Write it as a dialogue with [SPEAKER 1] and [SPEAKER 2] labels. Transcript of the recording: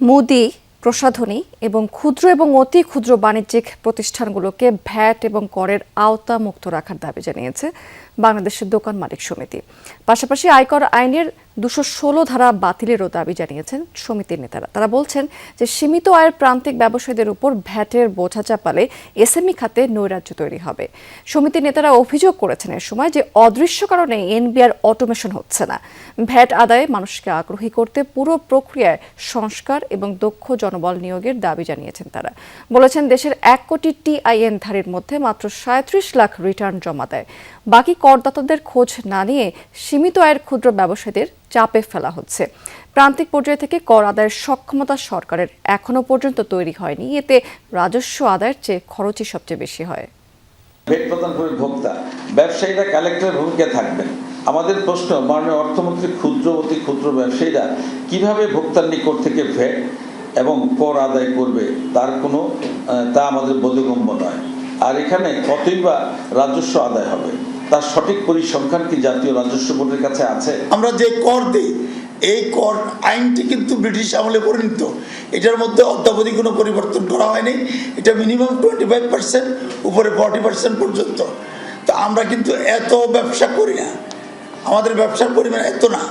[SPEAKER 1] মুদি, প্রসাধনী এবং ক্ষুদ্র এবং অতি ক্ষুদ্র বাণিজ্যিক প্রতিষ্ঠানগুলোকে ভ্যাট এবং করের আওতা মুক্ত রাখার দাবি জানিয়েছে বাংলাদেশের দোকান মালিক সমিতি। পাশাপাশি আয়কর আইনের ২১৬ ধারা বাতিলেরও দাবি জানিয়েছেন সমিতির নেতারা। তারা বলছেন যে সীমিত আয়ের প্রান্তিক ব্যবসায়ীদের উপর ভ্যাটের বোঝা চাপালে এসএমই খাতে নৈরাজ্য তৈরি হবে। সমিতির নেতারা অভিযোগ করেছেন এ সময় যে অদৃশ্য কারণে এনবিআর অটোমেশন হচ্ছে না। ভ্যাট আদায়ে মানুষকে আগ্রহী করতে পুরো প্রক্রিয়ায় সংস্কার এবং দক্ষ জনবল নিয়োগের দাবি জানিয়েছেন তারা। বলেছেন দেশের ১ কোটি টিআইএন ধারীর মধ্যে মাত্র ৩৭ লাখ রিটার্ন জমা দেয়। বাকি করদাতাদের খোঁজ না নিয়ে সীমিত আয়ের ক্ষুদ্র ব্যবসায়ীদের চাপে ফেলা হচ্ছে। প্রান্তিক পর্যায় থেকে কর আদায়ের সক্ষমতা সরকারের এখনো পর্যন্ত তৈরি হয়নি। এতে রাজস্ব আদায়ের চেয়ে খরচই সবচেয়ে বেশি হয়।
[SPEAKER 2] ভ্যাট প্রদান করে ভোক্তা ব্যবসায়ীরা কালেক্টরের ভূমিকা থাকবেন। আমাদের প্রশ্ন, মাননীয় অর্থমন্ত্রী ক্ষুদ্র অতি ক্ষুদ্র ব্যবসায়ীরা কিভাবে ভোক্তার নিকট থেকে ভ্যাট এবং কর আদায় করবে তা আমাদের বোধগম্য নয়। আর এখানে কতই বা রাজস্ব আদায় হবে, তার সঠিক পরিসংখ্যান কি জাতীয় রাজস্ব বোর্ডের কাছে আছে?
[SPEAKER 3] আমরা যে কর দিই, এই কর আইনটি কিন্তু ব্রিটিশ আমলে পরিণত। এটার মধ্যে অদ্যাবধি কোনো পরিবর্তন করা হয়নি। এটা মিনিমাম 25%, উপরে 40% পর্যন্ত। তো আমরা কিন্তু এত ব্যবসা করি না, আমাদের ব্যবসার পরিমাণ এত না।